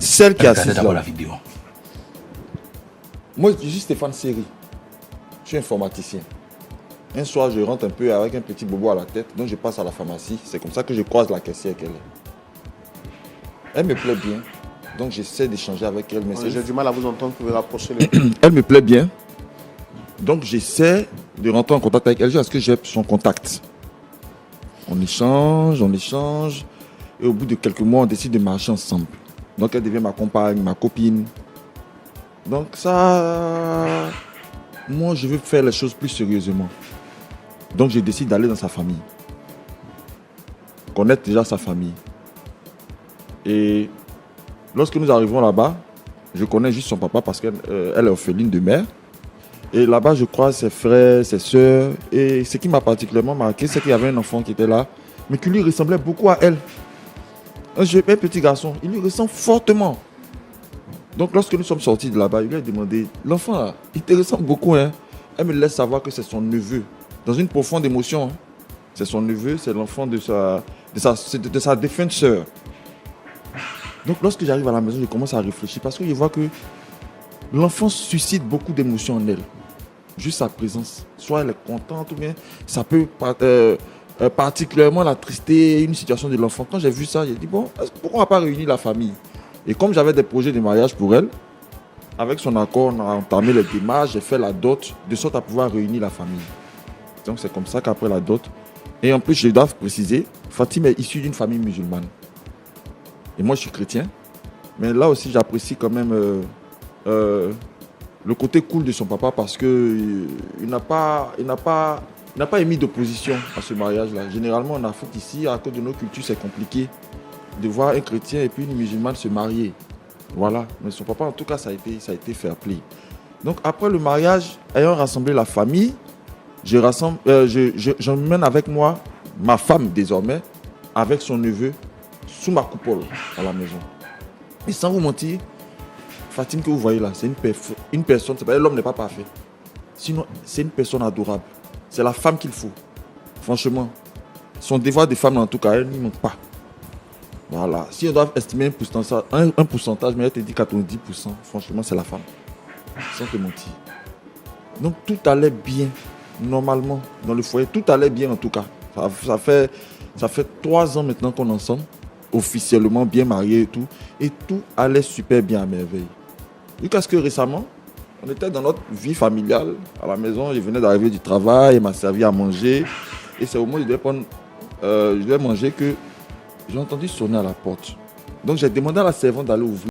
Celle qui est assise d'abord là. la vidéo. Moi, je suis Stéphane Seri. Je suis informaticien. Un soir, je rentre un peu avec un petit bobo à la tête, donc je passe à la pharmacie. C'est comme ça que je croise la caissière qu'elle est. Elle me plaît bien, donc j'essaie d'échanger avec elle. Mais J'ai du mal à vous entendre, vous pouvez rapprocher le... Elle me plaît bien, donc j'essaie de rentrer en contact avec elle jusqu'à ce que j'ai son contact. On échange, et au bout de quelques mois, on décide de marcher ensemble. Donc elle devient ma compagne, ma copine. Donc ça, moi je veux faire les choses plus sérieusement. Donc je décide d'aller dans sa famille. Connaître déjà sa famille. Et lorsque nous arrivons là-bas, je connais juste son papa parce qu'elle est orpheline de mère. Et là-bas, je crois ses frères, ses soeurs. Et ce qui m'a particulièrement marqué, c'est qu'il y avait un enfant qui était là, mais qui lui ressemblait beaucoup à elle. Un petit garçon, il lui ressemble fortement. Donc lorsque nous sommes sortis de là-bas, il lui a demandé, l'enfant là, il te ressemble beaucoup, hein. Elle me laisse savoir que c'est son neveu, dans une profonde émotion. Hein. C'est son neveu, c'est l'enfant de sa défunte sœur. Donc lorsque j'arrive à la maison, je commence à réfléchir parce que je vois que l'enfant suscite beaucoup d'émotions en elle. Juste sa présence. Soit elle est contente ou bien ça peut particulièrement l'attrister, une situation de l'enfant. Quand j'ai vu ça, j'ai dit bon, pourquoi on n'a pas réuni la famille? Et comme j'avais des projets de mariage pour elle, avec son accord, on a entamé les démarches, j'ai fait la dot, de sorte à pouvoir réunir la famille. Donc c'est comme ça qu'après la dot, et en plus je dois préciser, Fatim est issue d'une famille musulmane. Et moi je suis chrétien, mais là aussi j'apprécie quand même le côté cool de son papa parce qu'il n'a pas émis d'opposition à ce mariage-là. Généralement en Afrique ici, à cause de nos cultures, c'est compliqué de voir un chrétien et puis une musulmane se marier. Voilà. Mais son papa, en tout cas, ça a été fair play. Donc après le mariage, ayant rassemblé la famille, j'emmène avec moi ma femme désormais, avec son neveu, sous ma coupole à la maison. Et sans vous mentir, Fatim que vous voyez là, c'est une personne, l'homme n'est pas parfait. Sinon, c'est une personne adorable. C'est la femme qu'il faut. Franchement, son devoir de femme en tout cas, elle n'y manque pas. Voilà. Si on doit estimer un pourcentage, mais elle te dit 90%, franchement, c'est la femme. Sans te mentir. Donc tout allait bien, normalement, dans le foyer. Tout allait bien en tout cas. Ça fait 3 ans maintenant qu'on est ensemble, officiellement bien mariés et tout. Et tout allait super bien à merveille. Jusqu'à ce que récemment, on était dans notre vie familiale à la maison. Je venais d'arriver du travail, il m'a servi à manger. Et c'est au moment où je devais manger que j'ai entendu sonner à la porte. Donc j'ai demandé à la servante d'aller ouvrir.